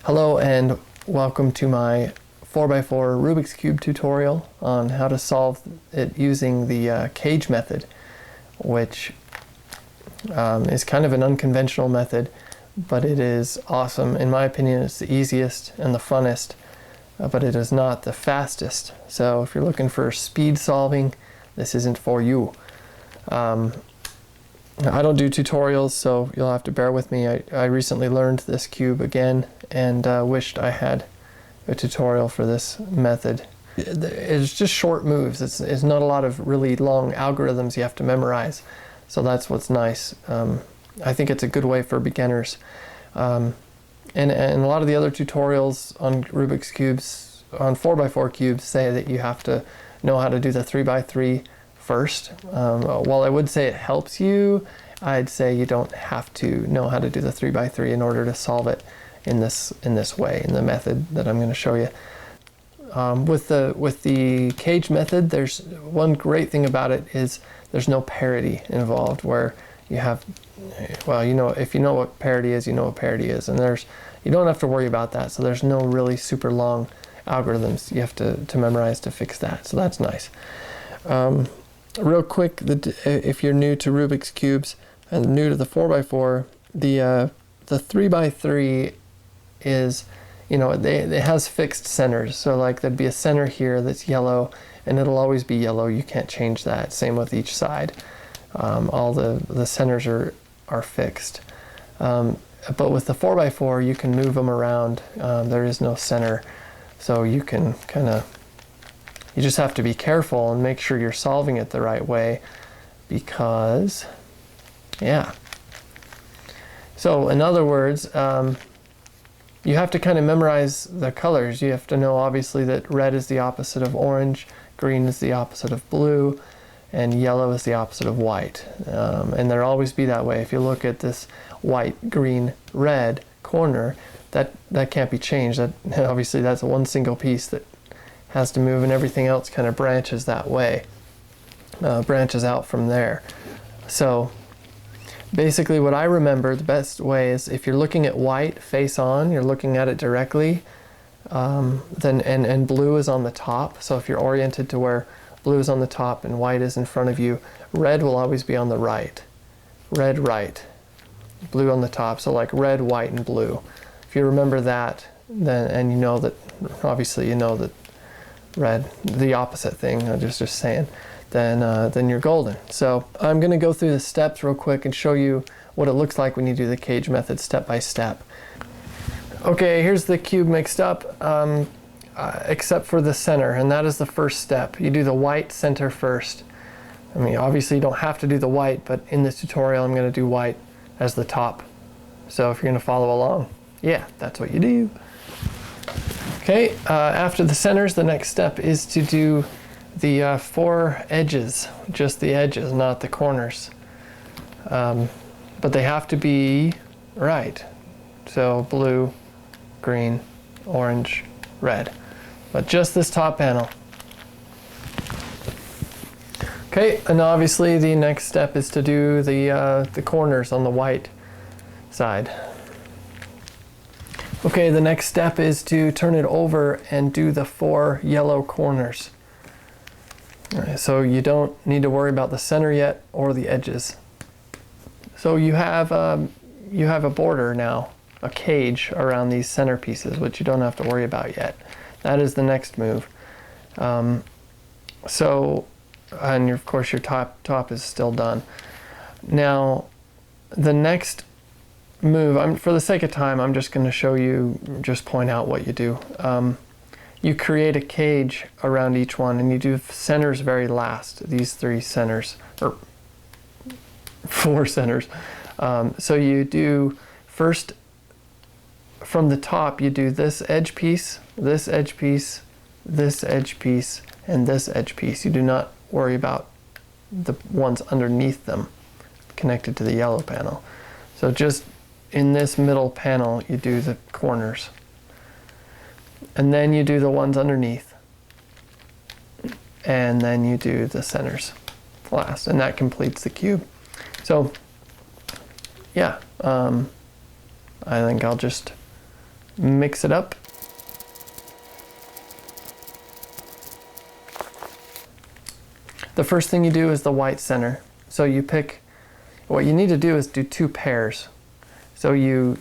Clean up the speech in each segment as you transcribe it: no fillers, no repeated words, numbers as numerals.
Hello and welcome to my 4x4 Rubik's Cube tutorial on how to solve it using the cage method, which is kind of an unconventional method, but it is awesome. In my opinion, it's the easiest and the funnest, but it is not the fastest. So if you're looking for speed solving, this isn't for you. I don't do tutorials, so you'll have to bear with me. I recently learned this cube again and wished I had a tutorial for this method. It's just short moves. It's not a lot of really long algorithms you have to memorize, so that's what's nice. I think it's a good way for beginners. And a lot of the other tutorials on Rubik's Cubes, on 4x4 cubes, say that you have to know how to do the 3x3 first. While I would say it helps you, I'd say you don't have to know how to do the 3x3 in order to solve it in this way, in the method that I'm going to show you. With the cage method, there's one great thing about it is there's no parity involved, where you have, well, you know, if you know what parity is, you know what parity is, and you don't have to worry about that. So there's no really super long algorithms you have to memorize to fix that. So that's nice. Real quick, if you're new to Rubik's Cubes and new to the 4x4, the 3x3 is, you know, it has fixed centers. So like there'd be a center here that's yellow, and it'll always be yellow. You can't change that. Same with each side. All the centers are fixed. But with the 4x4, you can move them around. There is no center, so you can you just have to be careful and make sure you're solving it the right way, because, yeah. So in other words, you have to kind of memorize the colors. You have to know, obviously, that red is the opposite of orange, green is the opposite of blue, and yellow is the opposite of white. And there'll always be that way. If you look at this white, green, red corner, that can't be changed. Obviously, that's one single piece that has to move, and everything else kind of branches that way, branches out from there. So basically what I remember, the best way is if you're looking at white face on, you're looking at it directly, then and blue is on the top. So if you're oriented to where blue is on the top and white is in front of you, red will always be on the right. Red, right. Blue on the top. So like red, white, and blue. If you remember that, then, and you know that, obviously you know that red, the opposite thing, I'm just saying, then you're golden. So I'm going to go through the steps real quick and show you what it looks like when you do the cage method step by step. Okay, here's the cube mixed up, except for the center, and that is the first step. You do the white center first. I mean, obviously you don't have to do the white, but in this tutorial I'm going to do white as the top. So if you're going to follow along, yeah, that's what you do. Okay, after the centers, the next step is to do the 4 edges, just the edges, not the corners. But they have to be right. So blue, green, orange, red. But just this top panel. Okay, and obviously the next step is to do the corners on the white side. Okay, the next step is to turn it over and do the 4 yellow corners. All right, so you don't need to worry about the center yet or the edges. So you have a border now, a cage around these center pieces, which you don't have to worry about yet. That is the next move. So, and of course your top is still done. Now, the next move, for the sake of time, I'm just going to show you, just point out what you do. You create a cage around each one, and you do centers very last, these 3 centers, or 4 centers. So you do first, from the top, you do this edge piece, this edge piece, this edge piece, and this edge piece. You do not worry about the ones underneath them connected to the yellow panel. So just in this middle panel, you do the corners. And then you do the ones underneath. And then you do the centers last. And that completes the cube. So, yeah, I think I'll just mix it up. The first thing you do is the white center. So you pick, what you need to do is do 2 pairs. So you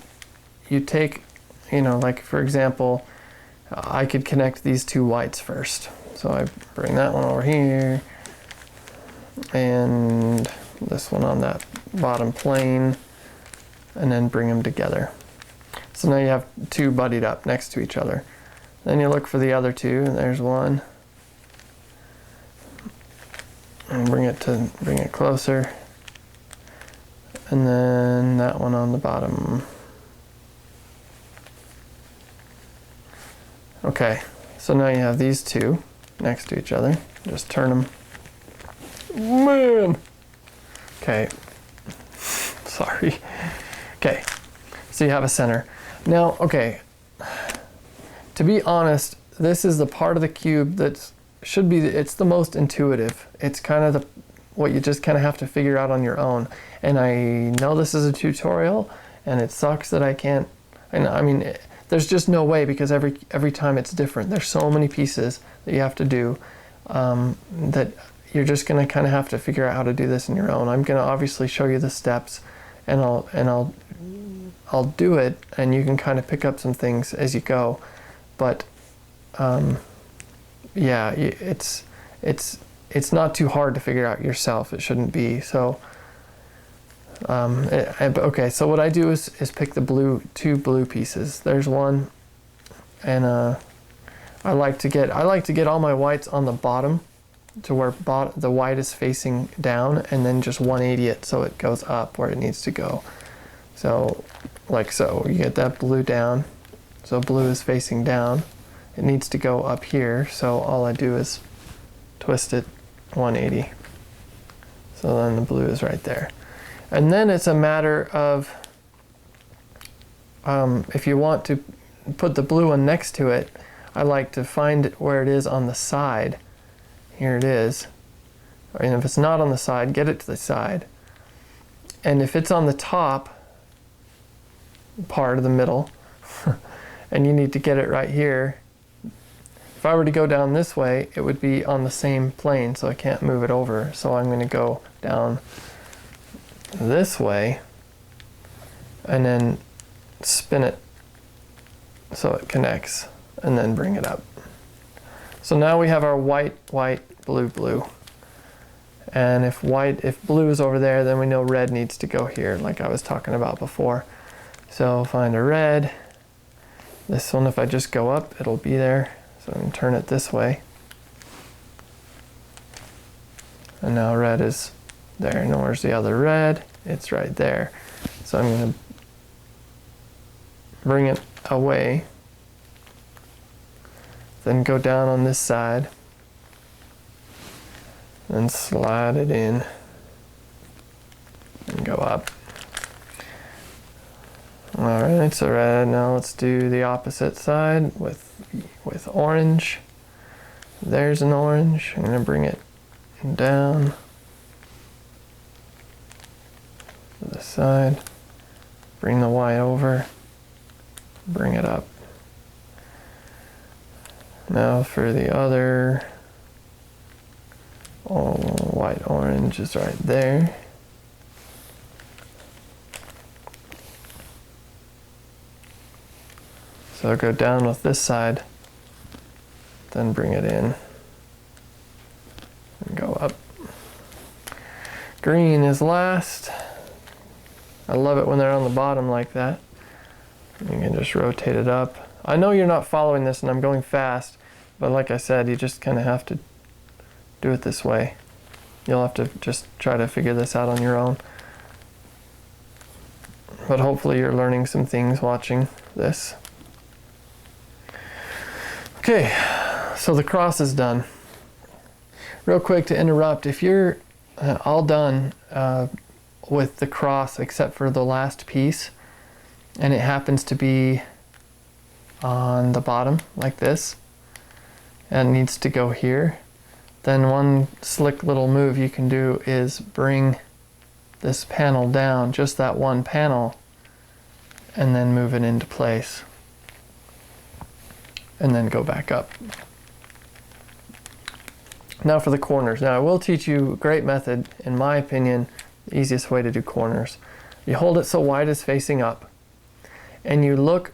take, you know, like for example, I could connect these 2 whites first. So I bring that one over here and this one on that bottom plane, and then bring them together. So now you have 2 buddied up next to each other. Then you look for the other 2, and there's one. And bring it closer. And then that one on the bottom. Okay, so now you have these 2 next to each other. Just turn them. Man! Okay. Sorry. Okay, so you have a center. Now, okay, to be honest, this is the part of the cube that should be, it's the most intuitive. It's kind of what you just kind of have to figure out on your own. And I know this is a tutorial, and it sucks that I can't, and I mean, there's just no way, because every time it's different. There's so many pieces that you have to do that you're just gonna kind of have to figure out how to do this on your own. I'm gonna obviously show you the steps, and I'll do it, and you can kind of pick up some things as you go. But yeah, it's not too hard to figure out yourself. It shouldn't be. So okay, so what I do is pick the 2 blue pieces. There's one, and I like to get all my whites on the bottom, to where the white is facing down, and then just 180 it so it goes up where it needs to go. So like so, you get that blue down, so blue is facing down. It needs to go up here, so all I do is twist it 180. So then the blue is right there. And then it's a matter of, if you want to put the blue one next to it, I like to find where it is on the side. Here it is. And if it's not on the side, get it to the side. And if it's on the top part of the middle, and you need to get it right here, if I were to go down this way, it would be on the same plane, so I can't move it over. So I'm going to go down this way and then spin it so it connects, and then bring it up. So now we have our white, white, blue, blue. And if blue is over there, then we know red needs to go here, like I was talking about before. So find a red. This one, if I just go up, it'll be there. So I'm going to turn it this way. And now red is there. Now where's the other red? It's right there. So I'm going to bring it away. Then go down on this side. And slide it in. And go up. Alright, so red. Now let's do the opposite side with orange. There's an orange. I'm going to bring it down to the side. Bring the white over. Bring it up. Now for the other, white orange is right there. So go down with this side, then bring it in and go up. Green is last. I love it when they're on the bottom like that. You can just rotate it up. I know you're not following this and I'm going fast, but like I said, you just kind of have to do it this way. You'll have to just try to figure this out on your own. But hopefully you're learning some things watching this. Okay, so the cross is done. Real quick to interrupt, if you're all done with the cross except for the last piece, and it happens to be on the bottom like this, and needs to go here, then one slick little move you can do is bring this panel down, just that one panel, and then move it into place. and then go back up. Now for the corners. Now I will teach you a great method, in my opinion, the easiest way to do corners. You hold it so white is facing up, and you look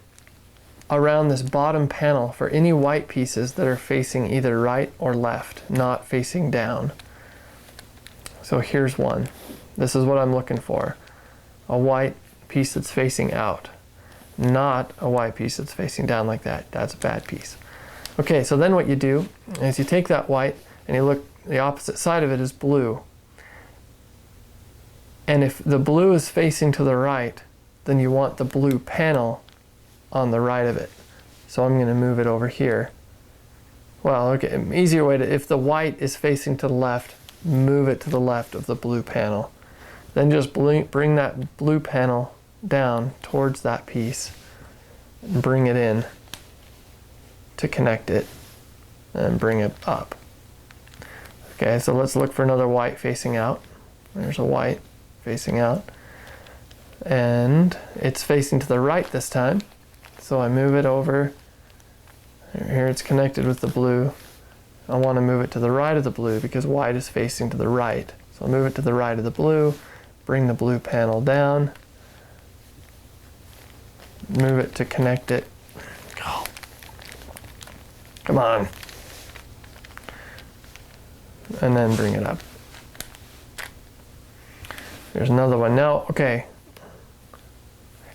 around this bottom panel for any white pieces that are facing either right or left, not facing down. So here's one. This is what I'm looking for. A white piece that's facing out, not a white piece that's facing down like that. That's a bad piece. Okay, so then what you do is you take that white and you look, the opposite side of it is blue. And if the blue is facing to the right, then you want the blue panel on the right of it. So I'm going to move it over here. Well, okay, easier way to, if the white is facing to the left, move it to the left of the blue panel. Then just bring that blue panel down towards that piece and bring it in to connect it and bring it up. Okay, so let's look for another white facing out. There's a white facing out. And it's facing to the right this time. So I move it over. Here it's connected with the blue. I want to move it to the right of the blue because white is facing to the right. So I'll move it to the right of the blue, bring the blue panel down, move it to connect it. Oh. Come on. And then bring it up. There's another one. Now, okay.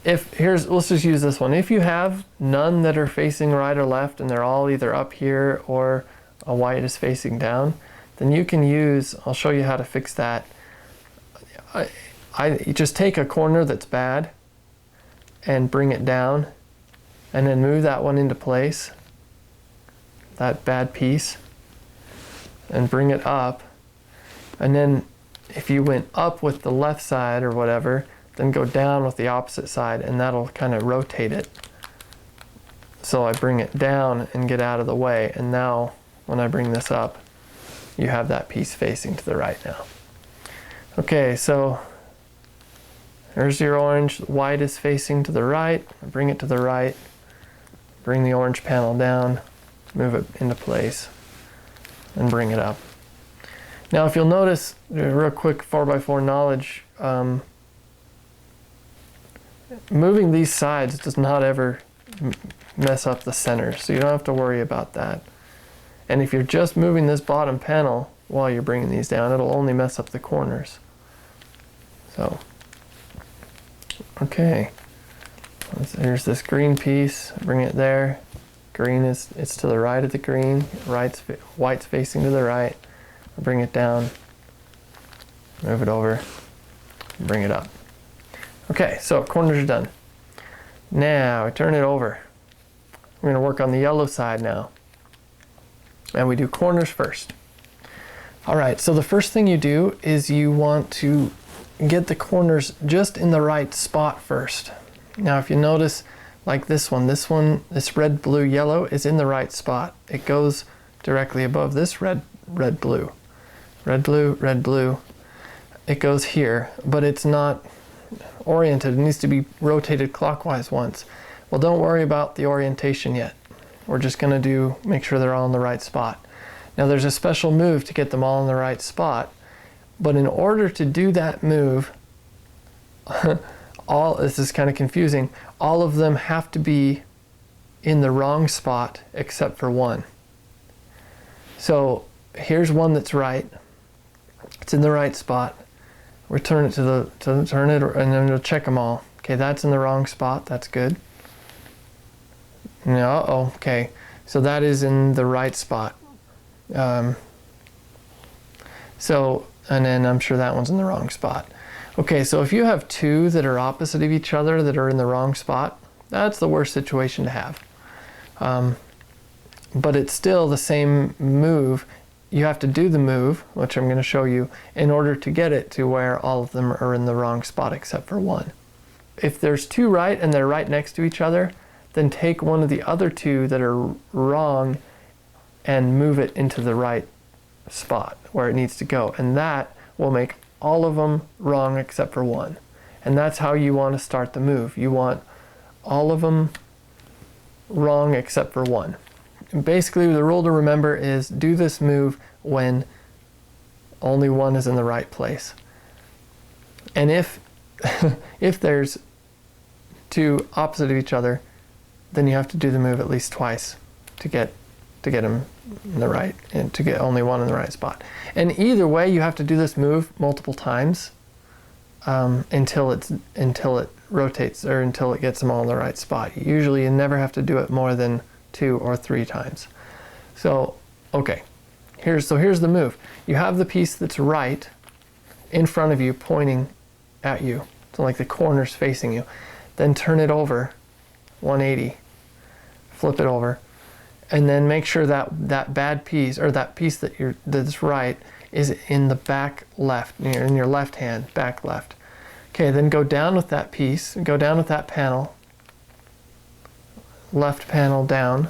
Let's just use this one. If you have none that are facing right or left and they're all either up here or a white is facing down, then you can use, I'll show you how to fix that. You just take a corner that's bad and bring it down and then move that one into place, that bad piece, and bring it up. And then if you went up with the left side or whatever, then go down with the opposite side, and that'll kind of rotate it. So I bring it down and get out of the way, and now when I bring this up, you have that piece facing to the right now. Okay, so there's your orange. White is facing to the right. Bring it to the right. Bring the orange panel down, move it into place, and bring it up. Now if you'll notice, real quick 4x4 knowledge, moving these sides does not ever mess up the center, so you don't have to worry about that. And if you're just moving this bottom panel while you're bringing these down, it'll only mess up the corners. So, okay. Here's this green piece, bring it there. Green it's to the right of the green, white's facing to the right. Bring it down, move it over, bring it up. Okay, so corners are done. Now I turn it over. We're going to work on the yellow side now. And we do corners first. All right, so the first thing you do is you want to get the corners just in the right spot first. Now if you notice, like this this red, blue, yellow is in the right spot. It goes directly above this red, blue. Red, blue, red, blue. It goes here, but it's not oriented. It needs to be rotated clockwise once. Well, don't worry about the orientation yet. We're just going to make sure they're all in the right spot. Now there's a special move to get them all in the right spot, but in order to do that move, this is kind of confusing, all of them have to be in the wrong spot except for one. So here's one that's right. It's in the right spot. Return it and then we'll check them all. Okay, that's in the wrong spot. That's good. No, okay. So that is in the right spot. And then I'm sure that one's in the wrong spot. Okay, so if you have two that are opposite of each other that are in the wrong spot, that's the worst situation to have. But it's still the same move. You have to do the move, which I'm going to show you, in order to get it to where all of them are in the wrong spot except for one. If there's two right and they're right next to each other, then take one of the other two that are wrong and move it into the right spot where it needs to go. And that will make all of them wrong except for one. And that's how you want to start the move. You want all of them wrong except for one. basically the rule to remember is do this move when only one is in the right place. And if if there's two opposite of each other, then you have to do the move at least twice to get them in the right, and to get only one in the right spot. And either way, you have to do this move multiple times until it rotates, or until it gets them all in the right spot. Usually you never have to do it more than 2 or 3 times. So, okay, here's the move. You have the piece that's right in front of you, pointing at you, so like the corner's facing you. Then turn it over 180, flip it over, and then make sure that that bad piece, or that piece that's right, is in the back left, in your left hand, back left. Okay, then go down with that piece, go down with that panel, left panel down,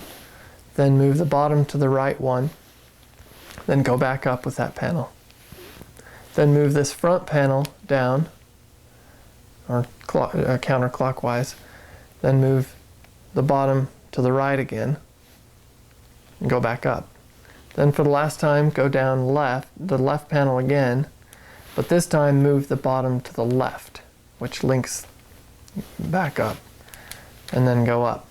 then move the bottom to the right one, then go back up with that panel. Then move this front panel down, or counterclockwise, then move the bottom to the right again, and go back up. Then for the last time, go down the left panel again, but this time move the bottom to the left, which links back up, and then go up.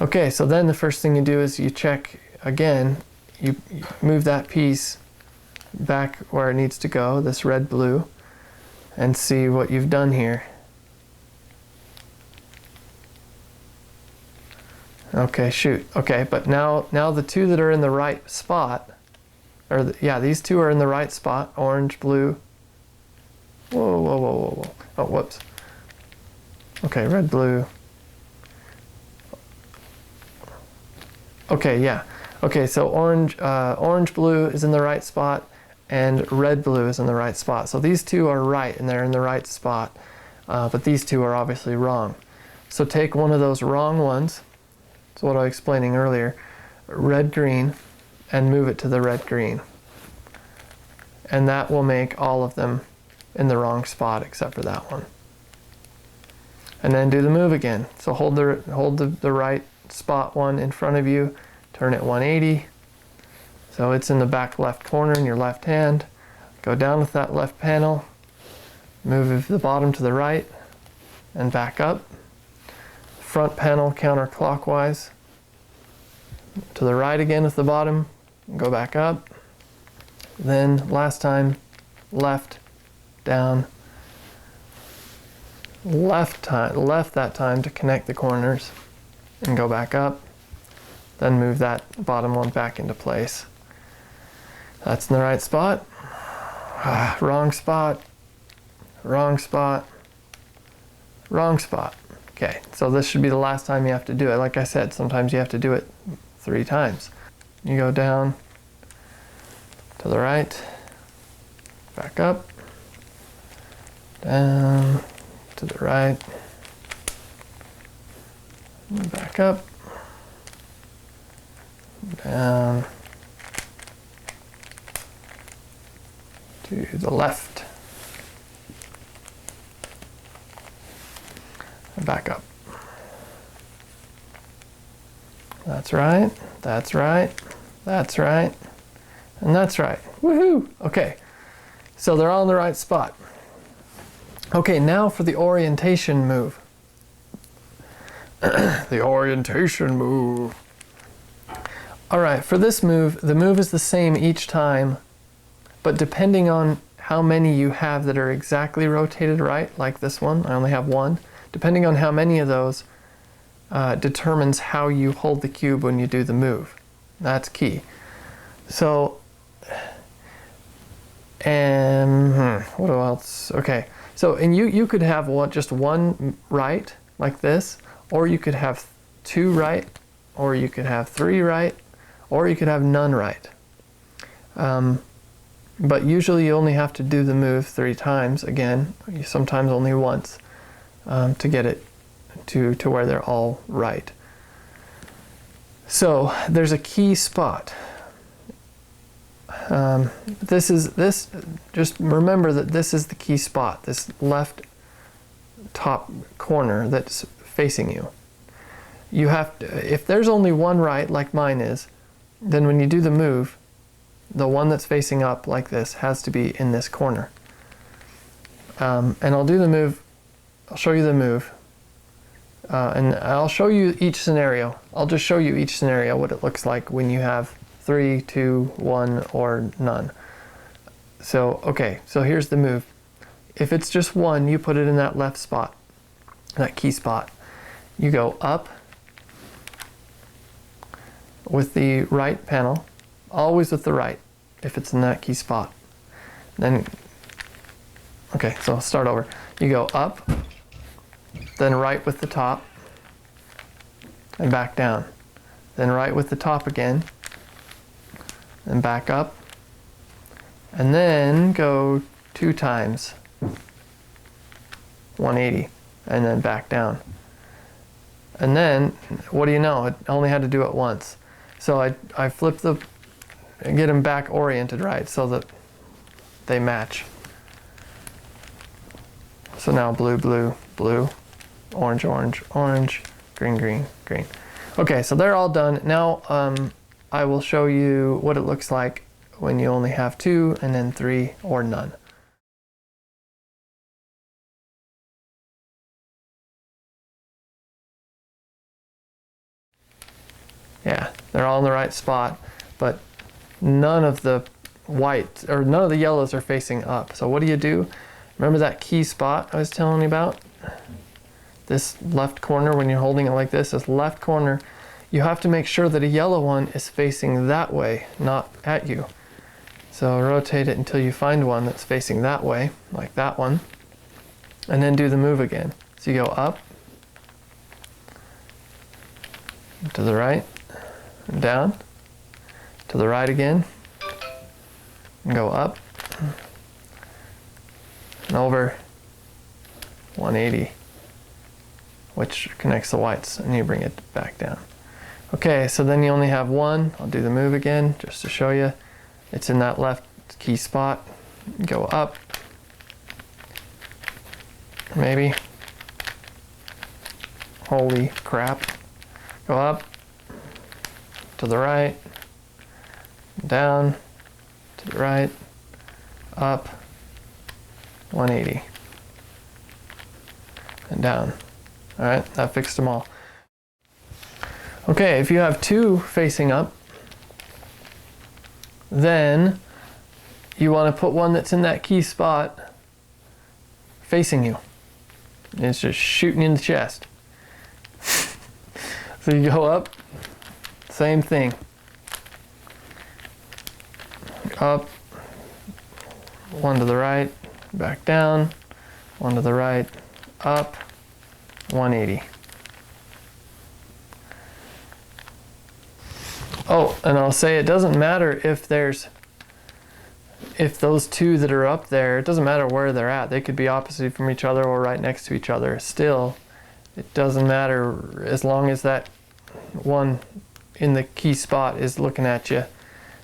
Okay, so then the first thing you do is you check again, you move that piece back where it needs to go, this red-blue, and see what you've done here. Okay, shoot. Okay, but now the two that are in the right spot, or yeah, these two are in the right spot, orange, blue. Whoa, whoa, whoa, whoa, whoa. Oh, whoops. Okay, red, blue. Okay, yeah. Okay, so orange, blue is in the right spot, and red, blue is in the right spot. So these two are right, and they're in the right spot, but these two are obviously wrong. So take one of those wrong ones, that's what I was explaining earlier, red, green, and move it to the red, green. And that will make all of them in the wrong spot except for that one. And then do the move again. So hold the right spot one in front of you, turn it 180. So it's in the back left corner in your left hand. Go down with that left panel, move the bottom to the right, and back up. Front panel counterclockwise, to the right again with the bottom, go back up. Then last time, left, down, left that time to connect the corners, and go back up. Then move that bottom one back into place. That's in the right spot. Wrong spot, wrong spot, wrong spot. Okay, so this should be the last time you have to do it. Like I said, sometimes you have to do it 3 times. You go down to the right, back up, down to the right, back up, down to the left, and back up. That's right, that's right, that's right, and that's right. Woohoo! Okay, so they're all in the right spot. Okay, now for the orientation move. The orientation move. All right, for this move, the move is the same each time, but depending on how many you have that are exactly rotated right, like this one, I only have one, depending on how many of those determines how you hold the cube when you do the move. That's key. So, what else? Okay, so and you could have just one right, like this, or you could have 2 right, or you could have 3 right, or you could have none right. But usually you only have to do the move 3 times, again, sometimes only once, to get it to where they're all right. So there's a key spot. Just remember that this is the key spot, this left top corner that's facing you. you have to, if there's only one right, like mine is, then when you do the move, the one that's facing up like this has to be in this corner. And I'll do the move, I'll show you the move, and I'll show you each scenario. I'll just show you each scenario, what it looks like when you have 3, 2, 1, or none. So, okay, so here's the move. If it's just 1, you put it in that left spot, that key spot. You go up with the right panel, always with the right, if it's in that key spot. Then, okay, so I'll start over. You go up, then right with the top, and back down. Then right with the top again, and back up, and then go 2 times, 180, and then back down. And then, what do you know? I only had to do it once. So I flip the, get them back oriented right so that they match. So now blue, blue, blue, orange, orange, orange, green, green, green. Okay, so they're all done. Now I will show you what it looks like when you only have 2 and then 3 or none. Yeah, they're all in the right spot, but none of the white, or none of the yellows are facing up. So what do? Remember that key spot I was telling you about? This left corner, when you're holding it like this left corner, you have to make sure that a yellow one is facing that way, not at you. So rotate it until you find one that's facing that way, like that one, and then do the move again. So you go up, to the right, and down, to the right again, and go up, and over 180, which connects the whites, and you bring it back down. Okay, so then you only have 1. I'll do the move again, just to show you. It's in that left key spot. Go up, maybe. Holy crap. Go up, to the right, down, to the right, up, 180, and down. All right, that fixed them all. Okay, if you have 2 facing up, then you want to put one that's in that key spot facing you. And it's just shooting you in the chest. So you go up, same thing. Up, 1 to the right, back down, 1 to the right, up, 180. Oh, and I'll say it doesn't matter if those 2 that are up there, it doesn't matter where they're at. They could be opposite from each other or right next to each other. Still, it doesn't matter as long as that one in the key spot is looking at you,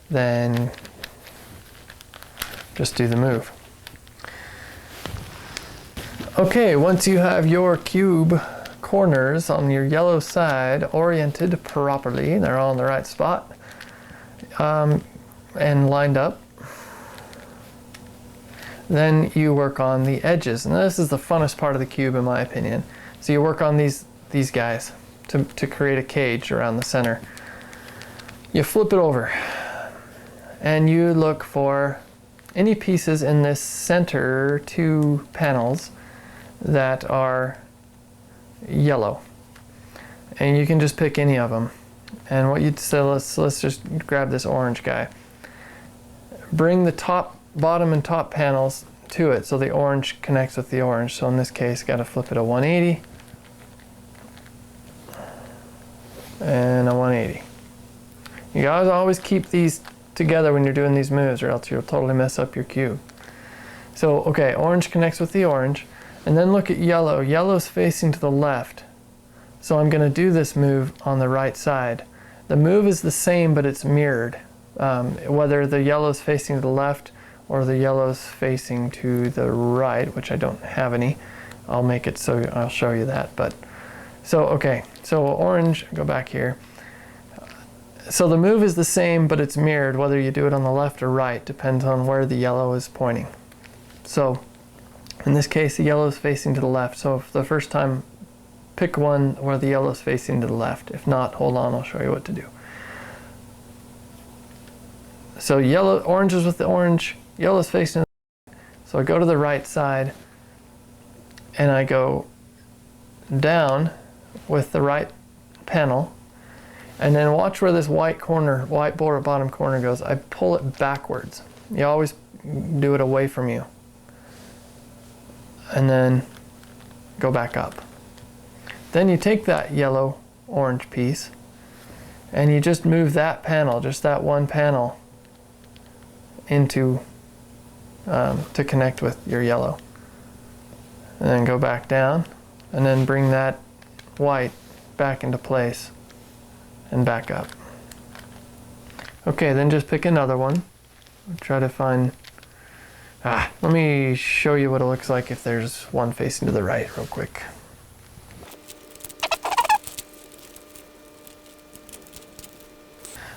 then just do the move. Okay, once you have your cube corners on your yellow side oriented properly, they're all in the right spot, and lined up, then you work on the edges. And this is the funnest part of the cube, in my opinion. So you work on these guys to create a cage around the center. You flip it over and you look for any pieces in this center 2 panels that are yellow, and you can just pick any of them. And what you'd say, let's just grab this orange guy. Bring the top, bottom and top panels to it so the orange connects with the orange. So in this case, got to flip it a 180 and a 180. You guys always keep these together when you're doing these moves, or else you'll totally mess up your cube. So okay, orange connects with the orange, and then look at yellow. Yellow's facing to the left, so I'm going to do this move on the right side. The move is the same, but it's mirrored. Whether the yellow's facing to the left or the yellow's facing to the right, which I don't have any, I'll make it so I'll show you that. But so okay, So orange, go back here. So the move is the same, but it's mirrored whether you do it on the left or right, depends on where the yellow is pointing. So in this case, the yellow is facing to the left. So if the first time, pick one where the yellow is facing to the left. If not, hold on, I'll show you what to do. So orange is with the orange, yellow is facing to the left. So I go to the right side and I go down with the right panel. And then watch where this white bottom corner goes. I pull it backwards. You always do it away from you. And then go back up. Then you take that yellow-orange piece and you just move that panel, just that one panel, into to connect with your yellow. And then go back down and then bring that white back into place and back up. Okay, then just pick another one. Try to find, let me show you what it looks like if there's one facing to the right real quick.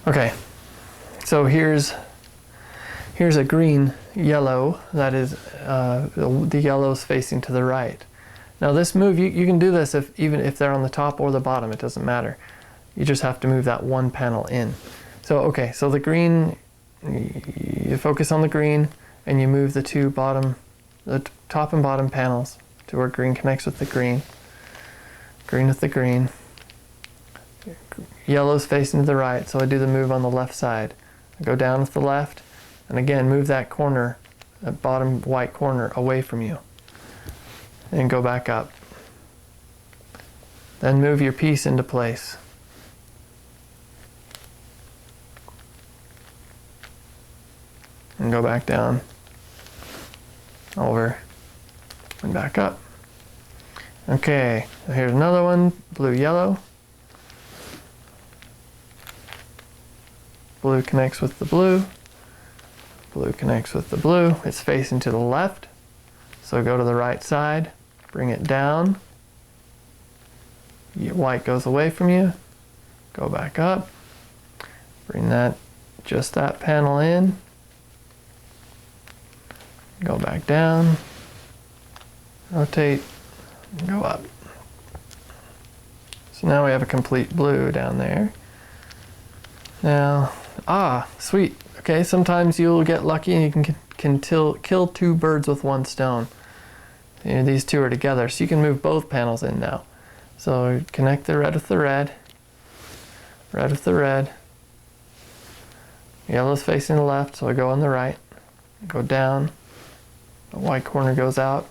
Okay, so here's a green yellow, that is the yellow's facing to the right. Now this move, you can do this even if they're on the top or the bottom, it doesn't matter. You just have to move that one panel in. So okay, so the green, you focus on the green and you move the top and bottom panels to where green connects with the green. Green with the green. Yellow's facing to the right, so I do the move on the left side. I go down with the left and again move that corner, that bottom white corner away from you. And go back up. Then move your piece into place. And go back down, over, and back up. Okay, here's another one, blue, yellow. Blue connects with the blue. Blue connects with the blue. It's facing to the left. So go to the right side, bring it down. White goes away from you. Go back up. Bring just that panel in. Go back down, rotate, and go up. So now we have a complete blue down there. Now, sweet. Okay, sometimes you'll get lucky and you can kill two birds with one stone. These two are together, so you can move both panels in now. So connect the red with the red, red with the red. Yellow's facing the left, so I go on the right, go down. The white corner goes out,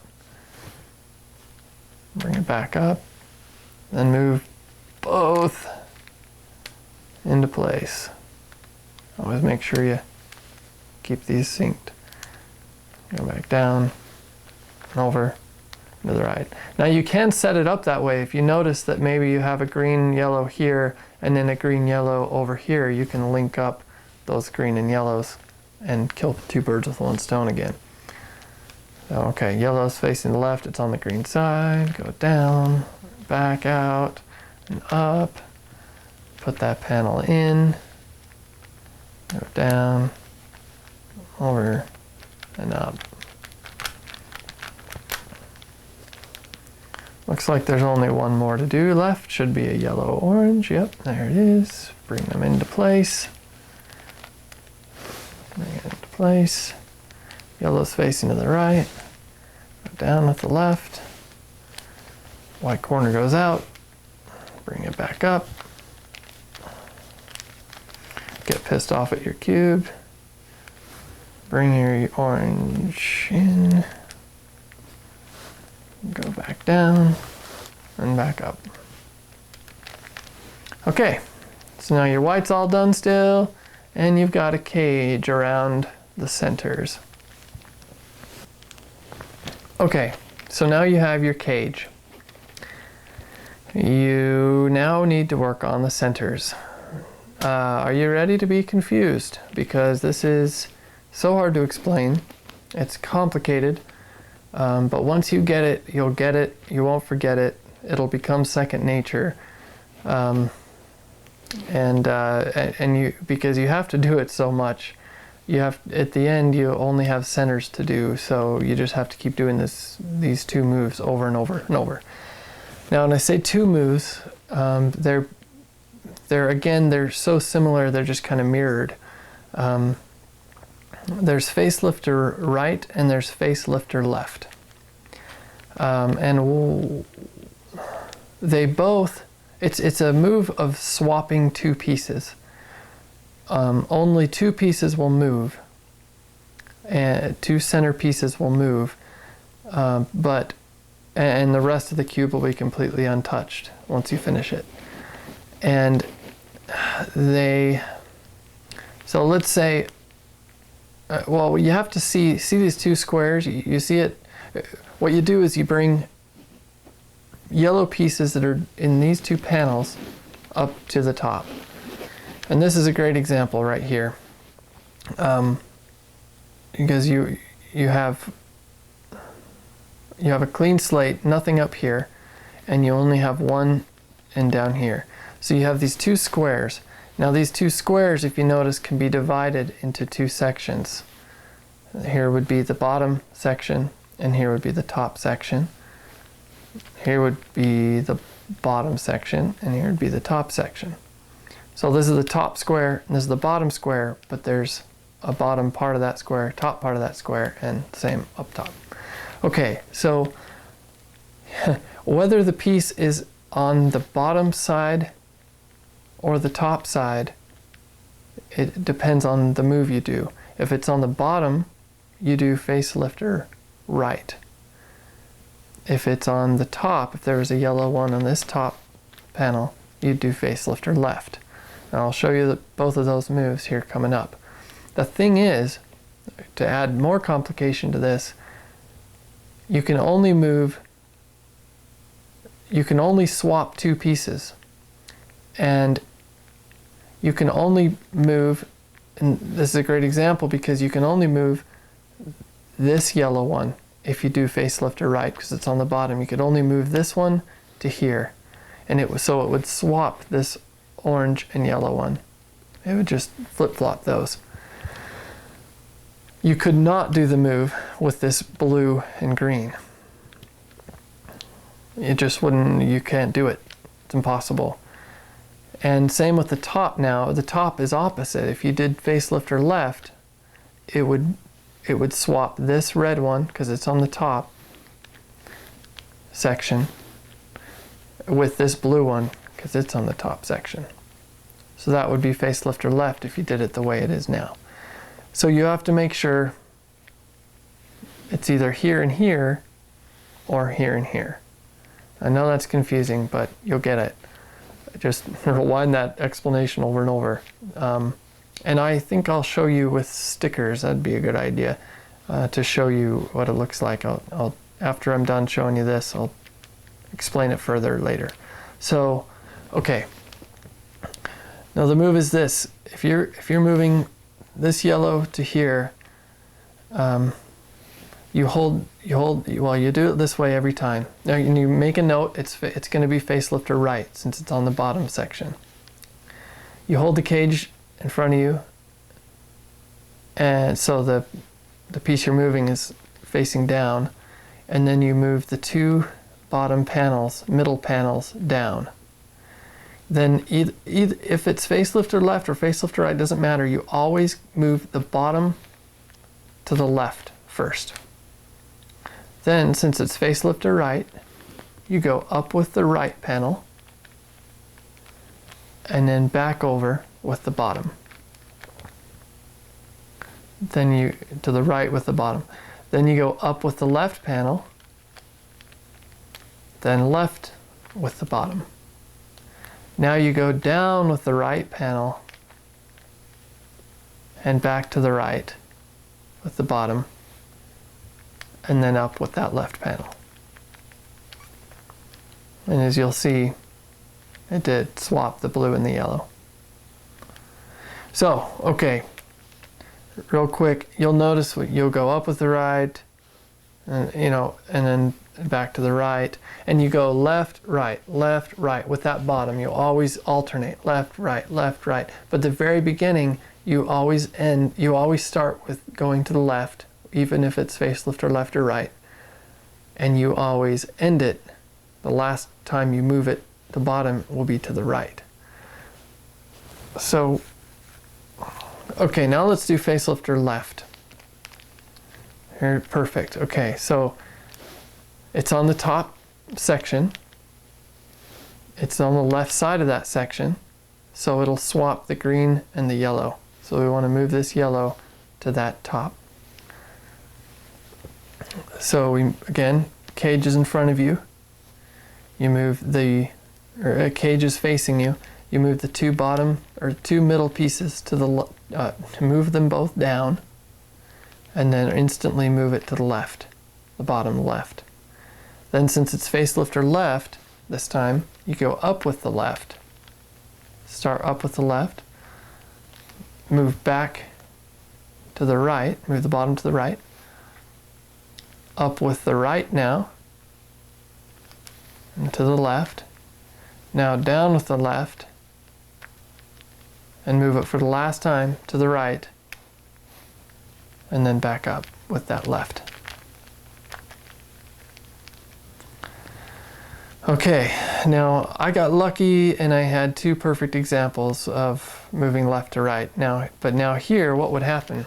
bring it back up, then move both into place. Always make sure you keep these synced. Go back down, and over, to the right. Now you can set it up that way. If you notice that maybe you have a green yellow here and then a green yellow over here, you can link up those green and yellows and kill two birds with one stone again. Okay, yellow's facing the left, it's on the green side. Go down, back out, and up. Put that panel in. Go down, over, and up. Looks like there's only one more to do left. Should be a yellow-orange. Yep, there it is. Bring them into place. Bring it into place. Yellow's facing to the right. Go down with the left. White corner goes out. Bring it back up. Get pissed off at your cube. Bring your orange in. Go back down and back up. Okay, so now your white's all done still, and you've got a cage around the centers. Okay, so now you have your cage. You now need to work on the centers. Are you ready to be confused? Because this is so hard to explain. It's complicated, but once you get it, you'll get it. You won't forget it. It'll become second nature. And you, because you have to do it so much, you have, at the end you only have centers to do, so you just have to keep doing these two moves over and over and over. Now when I say two moves, they're so similar, they're just kind of mirrored. There's Facelifter Right and there's Facelifter Left. And they both, it's a move of swapping two pieces. Only two pieces will move, and two center pieces will move, and the rest of the cube will be completely untouched once you finish it. And so let's say, well, you have to see these two squares. You see it. What you do is you bring yellow pieces that are in these two panels up to the top. And this is a great example right here, because you have a clean slate, nothing up here, and you only have one and down here. So you have these two squares. Now these two squares, if you notice, can be divided into two sections. Here would be the bottom section, and here would be the top section. Here would be the bottom section, and here would be the top section. So this is the top square, and this is the bottom square, but there's a bottom part of that square, top part of that square, and same up top. Okay, so whether the piece is on the bottom side or the top side, it depends on the move you do. If it's on the bottom, you do Facelifter Right. If it's on the top, if there was a yellow one on this top panel, you'd do Facelifter Left. And I'll show you both of those moves here coming up. The thing is, to add more complication to this, you can only swap two pieces. And you can only move, and this is a great example because you can only move this yellow one if you do Facelifter Right, because it's on the bottom. You could only move this one to here, and so it would swap this orange and yellow one. It would just flip-flop those. You could not do the move with this blue and green. It just wouldn't, you can't do it. It's impossible. And same with the top now. The top is opposite. If you did Facelifter Left, it would swap this red one, because it's on the top section, with this blue one, because it's on the top section. So that would be Facelifter Left if you did it the way it is now. So you have to make sure it's either here and here, or here and here. I know that's confusing, but you'll get it. Just rewind that explanation over and over. And I think I'll show you with stickers. That'd be a good idea, to show you what it looks like. After I'm done showing you this, I'll explain it further later. So, okay. Now the move is this. If you're moving this yellow to here, you do it this way every time. Now you make a note, it's going to be Facelifter Right since it's on the bottom section. You hold the cage in front of you, and so the piece you're moving is facing down, and then you move the two bottom panels, middle panels, down. Then either if it's Facelifter Left or Facelifter Right, doesn't matter. You always move the bottom to the left first. Then, since it's Facelifter Right, you go up with the right panel and then back over with the bottom. Then you to the right with the bottom. Then you go up with the left panel, then left with the bottom. Now you go down with the right panel and back to the right with the bottom, and then up with that left panel. And as you'll see, it did swap the blue and the yellow. So, okay, real quick, you'll notice you'll go up with the right, and and back to the right, and you go left, right, with that bottom. You always alternate left, right, but the very beginning you always start with going to the left, even if it's Facelifter Left or Right, and you always end it, the last time you move it, the bottom will be to the right. So okay, now let's do Facelifter Left. Here, perfect. Okay, so it's on the top section. It's on the left side of that section, so it'll swap the green and the yellow. So we want to move this yellow to that top. So again, cage is in front of you. You move a cage is facing you. You move the two middle pieces to the move them both down, and then instantly move it to the left, the bottom left. Then since it's Facelifter Left, this time you go up with the left. Start up with the left, move back to the right, move the bottom to the right, up with the right now, and to the left. Now down with the left, and move it for the last time to the right, and then back up with that left. Okay, now I got lucky and I had two perfect examples of moving left to right. But now here, what would happen?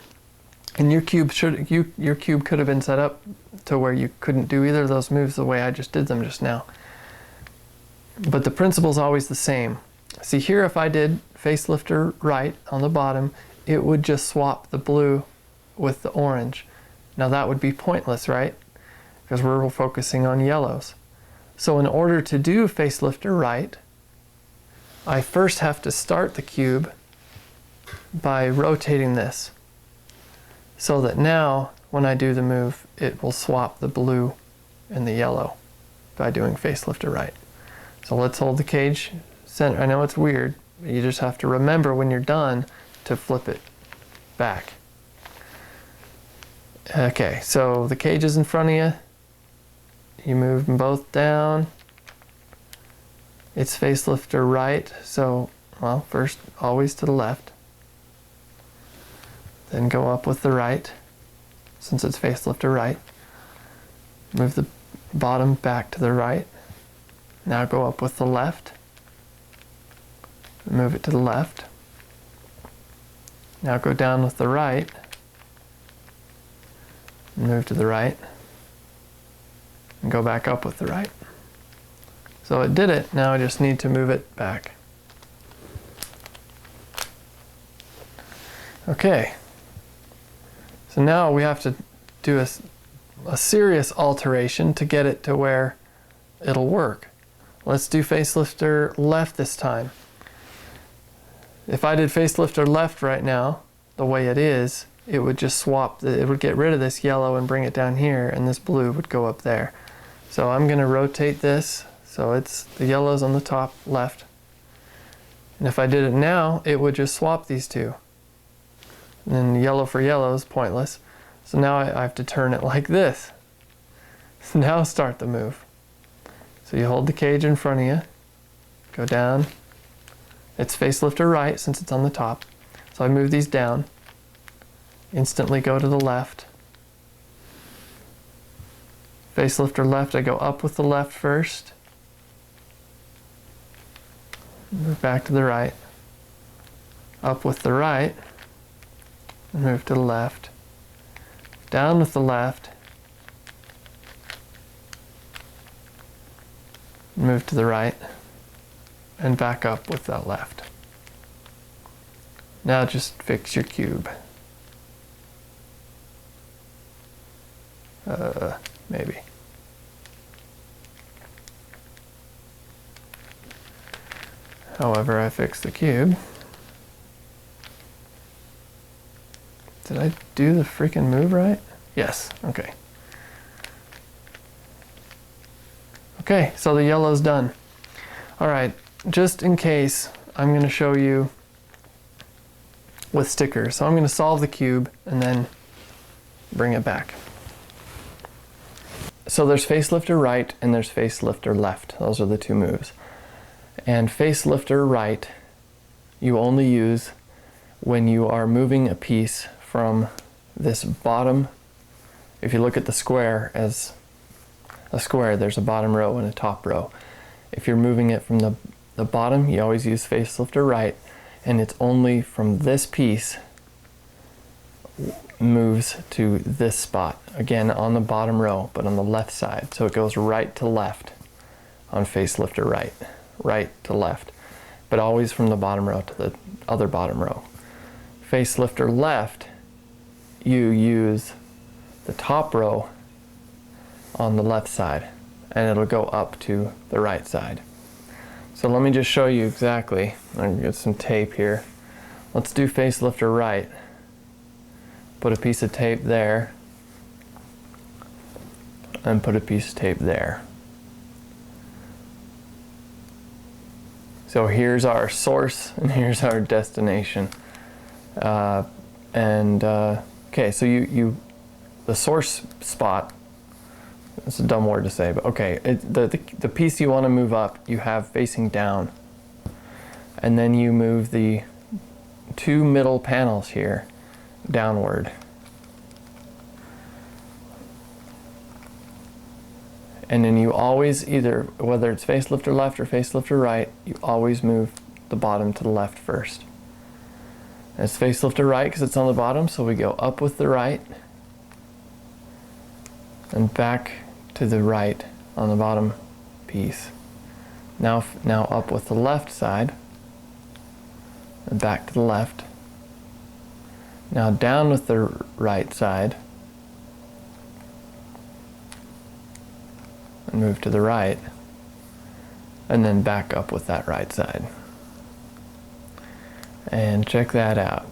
And your cube could have been set up to where you couldn't do either of those moves the way I just did them just now. But the principle is always the same. See here, if I did Facelifter Right on the bottom, it would just swap the blue with the orange. Now that would be pointless, right? Because we're focusing on yellows. So in order to do Facelifter Right, I first have to start the cube by rotating this, so that now when I do the move, it will swap the blue and the yellow by doing Facelifter Right. So let's hold the cage center. I know it's weird, but you just have to remember when you're done to flip it back. Okay, so the cage is in front of you. You move them both down. It's Facelifter Right, so, well, first always to the left. Then go up with the right, since it's Facelifter Right. Move the bottom back to the right. Now go up with the left. Move it to the left. Now go down with the right. Move to the right. And go back up with the right. So it did it. Now I just need to move it back. Okay. So now we have to do a serious alteration to get it to where it'll work. Let's do Facelifter Left this time. If I did Facelifter Left right now, the way it is, it would just swap, it would get rid of this yellow and bring it down here, and this blue would go up there. So I'm going to rotate this so it's the yellow's on the top left. And if I did it now, it would just swap these two. And then yellow for yellow is pointless. So now I have to turn it like this. So now start the move. So you hold the cage in front of you, go down. It's Facelifter Right since it's on the top. So I move these down, instantly go to the left. Facelifter Left, I go up with the left first. Move back to the right. Up with the right. And move to the left. Down with the left. Move to the right. And back up with that left. Now just fix your cube. Maybe. However, I fixed the cube. Did I do the freaking move right? Yes, okay. Okay, so the yellow's done. All right, just in case, I'm going to show you with stickers. So I'm going to solve the cube and then bring it back. So there's Facelifter Right and there's Facelifter Left. Those are the two moves. And Facelifter Right you only use when you are moving a piece from this bottom. If you look at the square as a square, there's a bottom row and a top row. If you're moving it from the bottom, you always use Facelifter Right, and it's only from this piece moves to this spot, again on the bottom row, but on the left side. So it goes right to left on Facelifter Right, right to left, but always from the bottom row to the other bottom row. Facelifter Left, you use the top row on the left side, and it'll go up to the right side. So let me just show you exactly. I'm gonna get some tape here. Let's do Facelifter Right. Put a piece of tape there, and put a piece of tape there. So here's our source, and here's our destination. Okay, so the source spot, that's a dumb word to say, but okay, the piece you want to move up, you have facing down. And then you move the two middle panels here downward. And then you always, either, whether it's Facelifter Left or Facelifter Right, you always move the bottom to the left first. And it's Facelifter Right because it's on the bottom, so we go up with the right and back to the right on the bottom piece. Now up with the left side and back to the left. Now down with the right side and move to the right, and then back up with that right side. And check that out.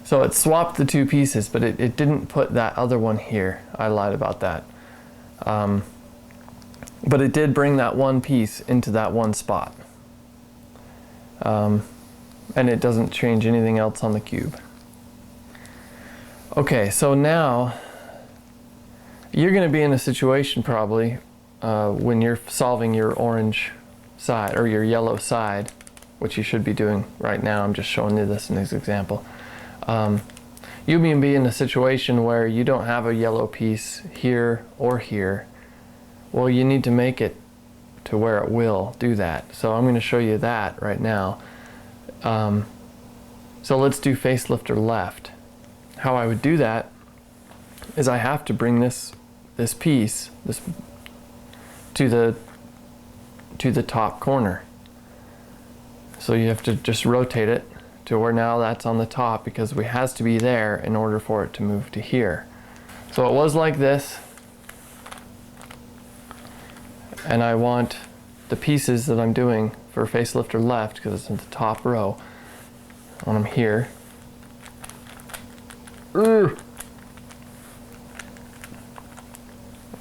So it swapped the two pieces, but it didn't put that other one here. I lied about that. But it did bring that one piece into that one spot. And it doesn't change anything else on the cube. Okay, so now you're going to be in a situation probably when you're solving your orange side or your yellow side, which you should be doing right now. I'm just showing you this in this example. You may be in a situation where you don't have a yellow piece here or here. Well, you need to make it to where it will do that. So I'm going to show you that right now. So let's do Facelifter Left. How I would do that is I have to bring this piece to the top corner. So you have to just rotate it to where now that's on the top, because it has to be there in order for it to move to here. So it was like this, and I want the pieces that I'm doing for Facelifter Left, because it's in the top row, I want them here.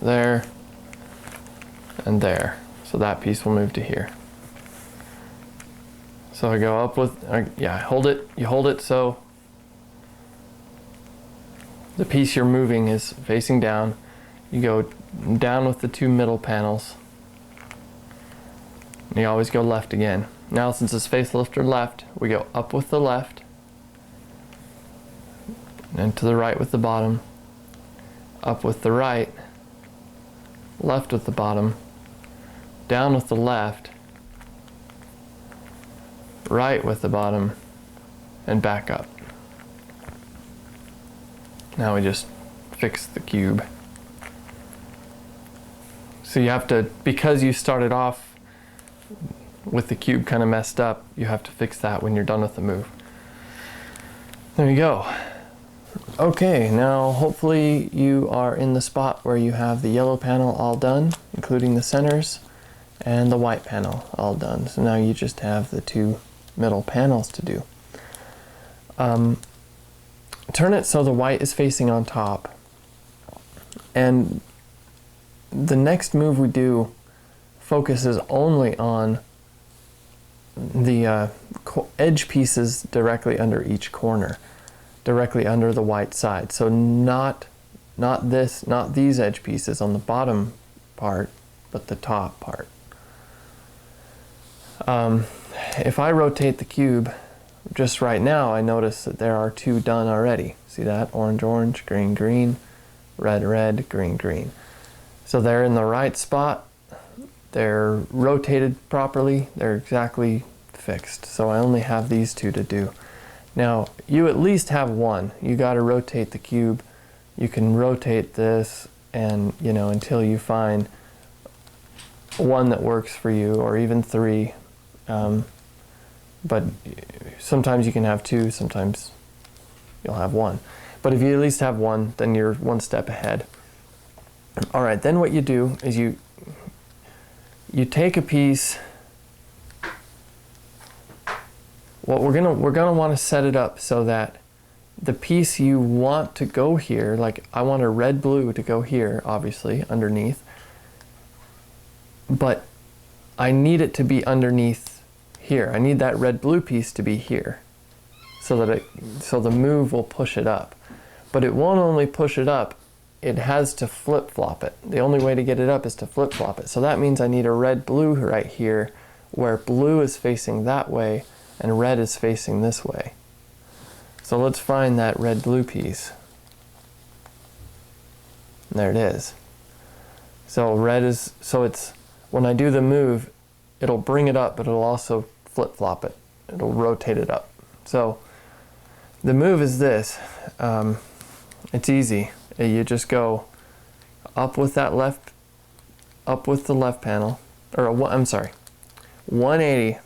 There and there. So that piece will move to here. So I go up with, you hold it so the piece you're moving is facing down. You go down with the two middle panels. And you always go left again. Now since it's Facelifter Left, we go up with the left and to the right with the bottom, up with the right, left with the bottom, down with the left, right with the bottom, and back up. Now we just fix the cube. So you have to, because you started off with the cube kind of messed up, you have to fix that when you're done with the move. There you go. Okay, now hopefully you are in the spot where you have the yellow panel all done, including the centers, and the white panel all done. So now you just have the two middle panels to do. Turn it so the white is facing on top. And the next move we do focuses only on the edge pieces directly under each corner, directly under the white side. So not not these edge pieces on the bottom part, but the top part. If I rotate the cube just right now, I notice that there are 2 done already. See that? Orange, orange, green, green, red, red, green, green. So they're in the right spot. They're rotated properly. They're exactly fixed. So I only have these 2 to do. Now, you at least have 1. You got to rotate the cube. You can rotate this and, you know, until you find 1 that works for you, or even 3. But sometimes you can have 2, sometimes you'll have 1. But if you at least have 1, then you're 1 step ahead. All right, then what you do is you take a piece. Well, we're gonna want to set it up so that the piece you want to go here, like I want a red blue to go here, obviously underneath, but I need it to be underneath here. I need that red blue piece to be here, so that so the move will push it up. But it won't only push it up, it has to flip-flop it. The only way to get it up is to flip-flop it. So that means I need a red blue right here, where blue is facing that way and red is facing this way. So let's find that red blue piece. And there it is. So red is, so it's, when I do the move, it'll bring it up, but it'll also flip-flop it. It'll rotate it up. So the move is this. It's easy. You just go up with that left, up with the left panel, or I'm sorry, 180.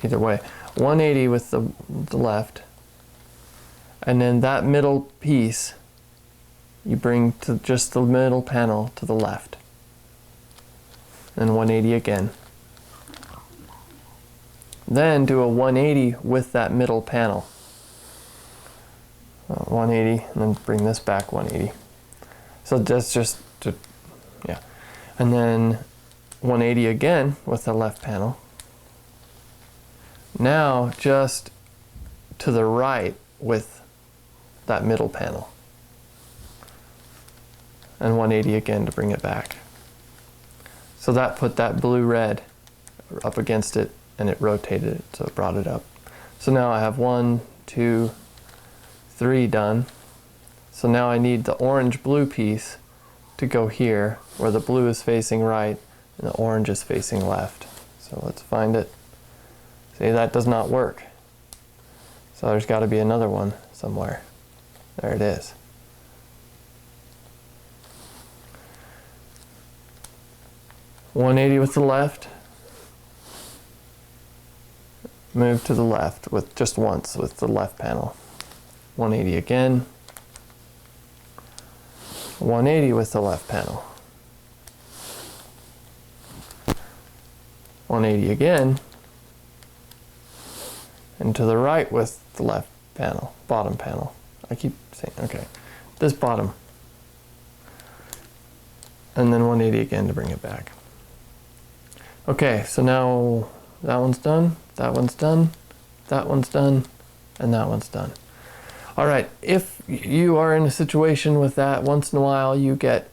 Either way, 180 with the left, and then that middle piece you bring to just the middle panel to the left, and 180 again. Then do a 180 with that middle panel. 180, and then bring this back 180. So that's just to, yeah. And then 180 again with the left panel. Now just to the right with that middle panel. And 180 again to bring it back. So that put that blue-red up against it, and it rotated it, so it brought it up. So now I have 1, 2, 3 done. So now I need the orange-blue piece to go here, where the blue is facing right and the orange is facing left. So let's find it. See, that does not work. So there's got to be another one somewhere. There it is. $180 with the left. Move to the left with just once with the left panel. 180 again. 180 with the left panel. 180 again. And to the right with the left panel, bottom panel. I keep saying, okay, this bottom. And then 180 again to bring it back. Okay, so now that one's done, that one's done, that one's done, and that one's done. All right, if you are in a situation with that, once in a while you get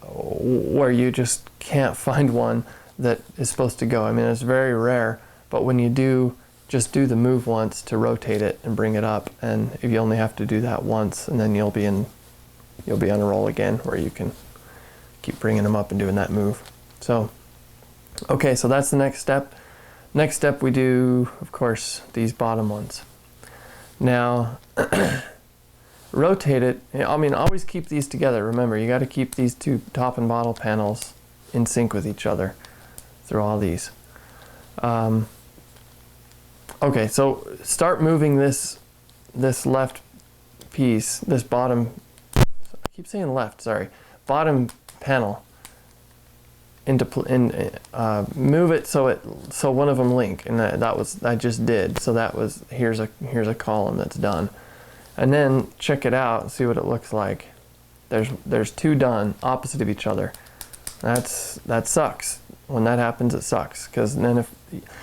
where you just can't find one that is supposed to go. I mean, it's very rare, but when you do, just do the move once to rotate it and bring it up. And if you only have to do that once, and then you'll be on a roll again where you can keep bringing them up and doing that move. So, okay, so that's the next step. Next step we do, of course, these bottom ones. Now, rotate it. I mean, always keep these together. Remember, you got to keep these two top and bottom panels in sync with each other through all these. Okay, so start moving this left piece, this bottom, I keep saying left, sorry, bottom panel move it so one of them link, and I just did. So that was, here's a column that's done, and then check it out and see what it looks like. There's two done opposite of each other. That sucks. When that happens, it sucks, because then if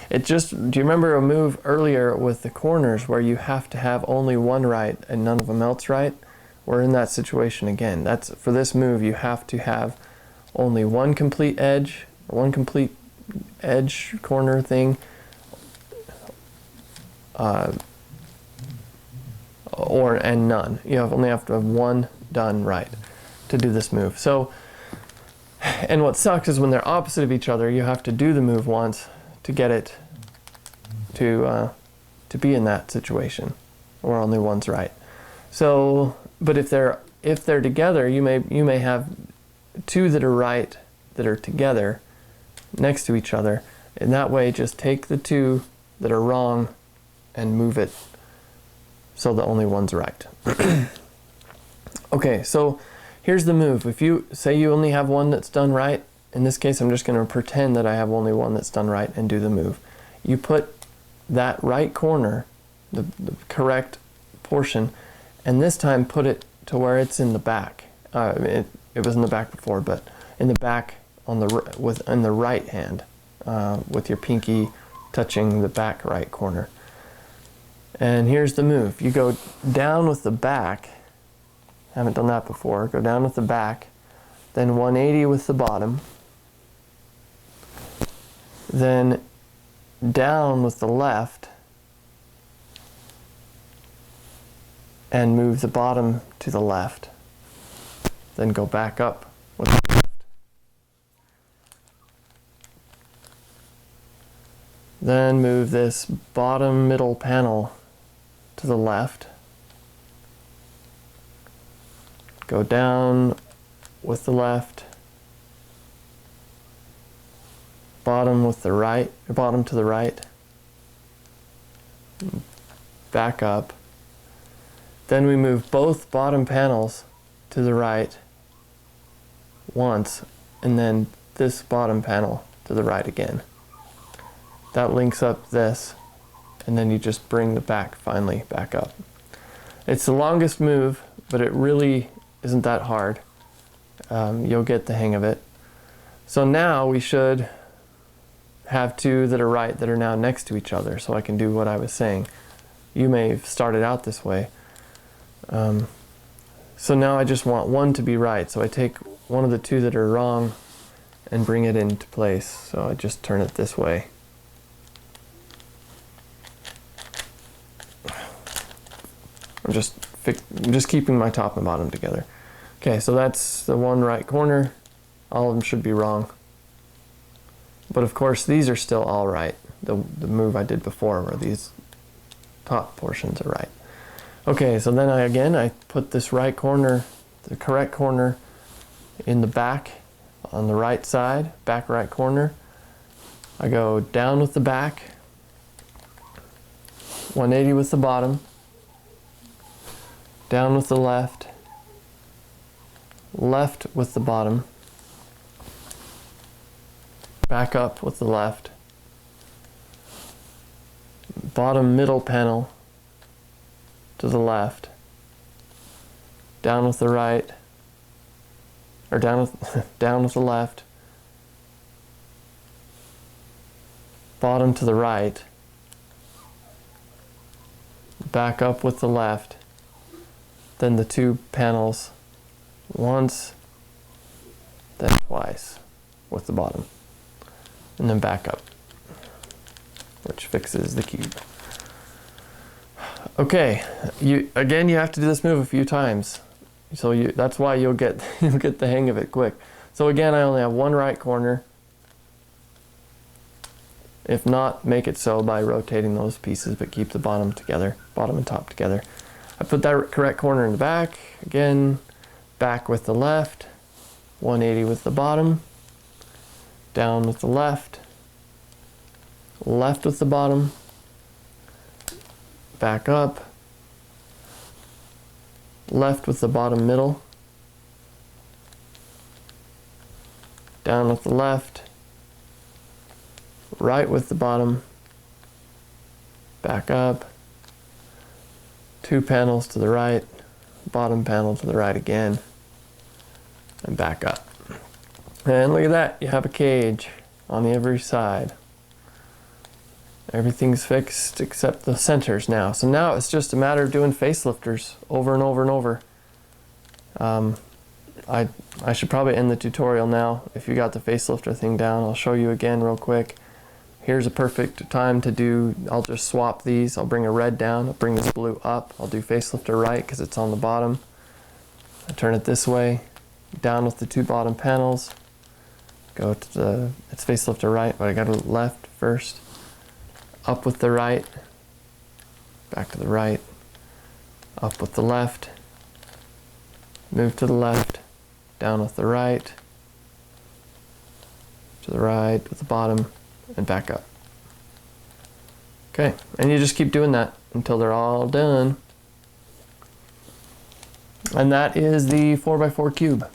it just, do you remember a move earlier with the corners where you have to have only one right and none of them else right? We're in that situation again. That's, for this move, you have to have only one complete edge, corner thing, and none. You only have to have one done right to do this move. So, and what sucks is when they're opposite of each other, you have to do the move once to get it to be in that situation where only one's right. So, but if they're together, you may have two that are right that are together next to each other. And that way, just take the two that are wrong and move it so that only one's right. Okay, so here's the move. If you say you only have one that's done right, in this case I'm just going to pretend that I have only one that's done right and do the move. You put that right corner, the correct portion, and this time put it to where it's in the back. It was in the back before, but in the back in the right hand, with your pinky touching the back right corner. And here's the move. You go down with the back. Haven't done that before. Go down with the back, then 180 with the bottom, then down with the left, and move the bottom to the left, then go back up with the left. Then move this bottom middle panel to the left, go down with the left, bottom with the right, bottom to the right, back up. Then we move both bottom panels to the right once, and then this bottom panel to the right again. That links up this, and then you just bring the back finally back up. It's the longest move, but it really isn't that hard. You'll get the hang of it. So now we should have two that are right that are now next to each other, so I can do what I was saying. You may have started out this way. So now I just want one to be right, so I take one of the two that are wrong and bring it into place. So I just turn it this way. I'm just keeping my top and bottom together. Okay, so that's the one right corner. All of them should be wrong. But of course, these are still all right. The move I did before where these top portions are right. Okay, so then I put this right corner, the correct corner, in the back on the right side, back right corner. I go down with the back, 180 with the bottom, down with the left, left with the bottom, back up with the left, bottom middle panel to the left, down with the right, or down with the left, bottom to the right, back up with the left, then the two panels once, then twice with the bottom, and then back up, which fixes the cube. Okay, you have to do this move a few times, so that's why you'll get the hang of it quick. So again, I only have one right corner. If not, make it so by rotating those pieces, but keep the bottom together, bottom and top together. I put that correct corner in the back. Again, back with the left, 180 with the bottom, down with the left, left with the bottom, back up, left with the bottom middle, down with the left, right with the bottom, back up, two panels to the right, bottom panel to the right again, and back up. And look at that, you have a cage. on every side. Everything's fixed except the centers now. So now it's just a matter of doing facelifters over and over and over. I should probably end the tutorial now. If you got the facelifter thing down, I'll show you again real quick. Here's a perfect time to do, I'll just swap these. I'll bring a red down, I'll bring this blue up. I'll do Facelifter Right because it's on the bottom. I turn it this way, down with the two bottom panels. Go to the, it's Facelifter Right, but I got to left first. Up with the right, back to the right, up with the left, move to the left, down with the right, to the right with the bottom, and back up. Okay, and you just keep doing that until they're all done. And that is the 4x4 cube.